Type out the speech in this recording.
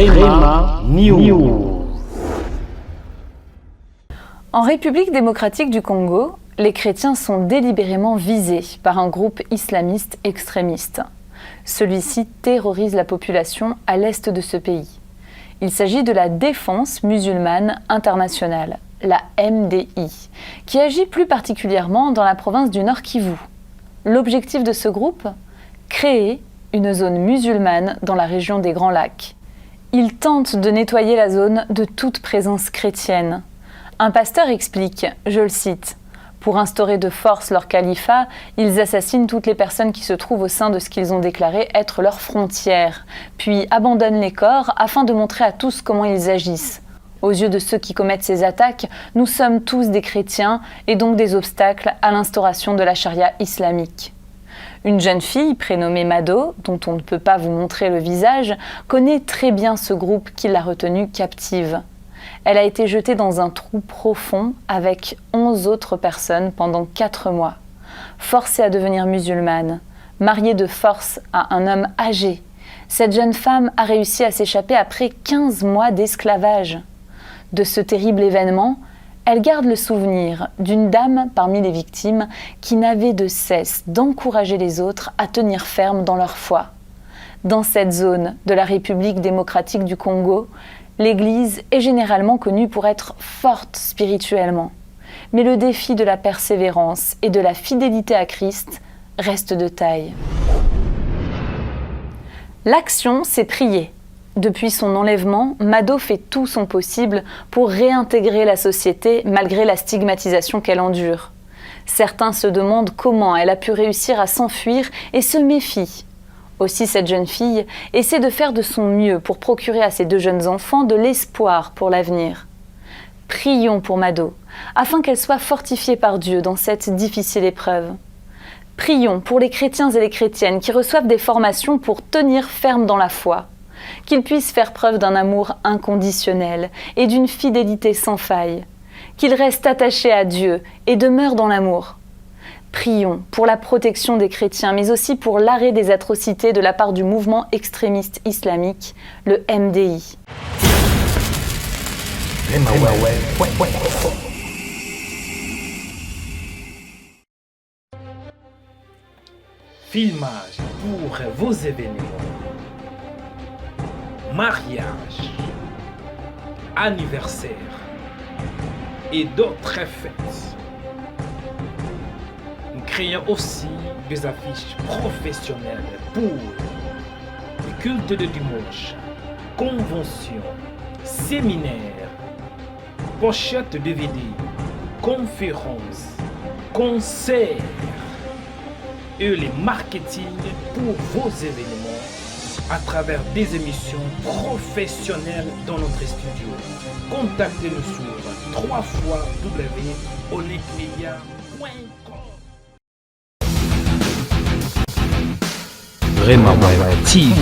Rema News. En République démocratique du Congo, les chrétiens sont délibérément visés par un groupe islamiste extrémiste. Celui-ci terrorise la population à l'est de ce pays. Il s'agit de la Défense musulmane internationale, la MDI, qui agit plus particulièrement dans la province du Nord Kivu. L'objectif de ce groupe ? Créer une zone musulmane dans la région des Grands Lacs. Il tente de nettoyer la zone de toute présence chrétienne. Un pasteur explique, je le cite, « Pour instaurer de force leur califat, ils assassinent toutes les personnes qui se trouvent au sein de ce qu'ils ont déclaré être leurs frontières, puis abandonnent les corps afin de montrer à tous comment ils agissent. Aux yeux de ceux qui commettent ces attaques, nous sommes tous des chrétiens et donc des obstacles à l'instauration de la charia islamique. » Une jeune fille, prénommée Mado, dont on ne peut pas vous montrer le visage, connaît très bien ce groupe qui l'a retenue captive. Elle a été jetée dans un trou profond avec 11 autres personnes pendant 4 mois. Forcée à devenir musulmane, mariée de force à un homme âgé, cette jeune femme a réussi à s'échapper après 15 mois d'esclavage. De ce terrible événement, elle garde le souvenir d'une dame parmi les victimes qui n'avait de cesse d'encourager les autres à tenir ferme dans leur foi. Dans cette zone de la République démocratique du Congo, l'Église est généralement connue pour être forte spirituellement. Mais le défi de la persévérance et de la fidélité à Christ reste de taille. L'action, c'est prier. Depuis son enlèvement, Mado fait tout son possible pour réintégrer la société malgré la stigmatisation qu'elle endure. Certains se demandent comment elle a pu réussir à s'enfuir et se méfient. Aussi, cette jeune fille essaie de faire de son mieux pour procurer à ses 2 jeunes enfants de l'espoir pour l'avenir. Prions pour Mado, afin qu'elle soit fortifiée par Dieu dans cette difficile épreuve. Prions pour les chrétiens et les chrétiennes qui reçoivent des formations pour tenir ferme dans la foi. Qu'ils puissent faire preuve d'un amour inconditionnel et d'une fidélité sans faille. Qu'ils restent attachés à Dieu et demeurent dans l'amour. Prions pour la protection des chrétiens, mais aussi pour l'arrêt des atrocités de la part du mouvement extrémiste islamique, le MDI. Filmage pour vos événements. Mariage, anniversaire et d'autres fêtes. Nous créons aussi des affiches professionnelles pour les cultes de dimanche, conventions, séminaires, pochettes DVD, conférences, concerts et les marketing pour vos événements à travers des émissions professionnelles dans notre studio. Contactez-nous sur www.olicmedia.com. Rema TV.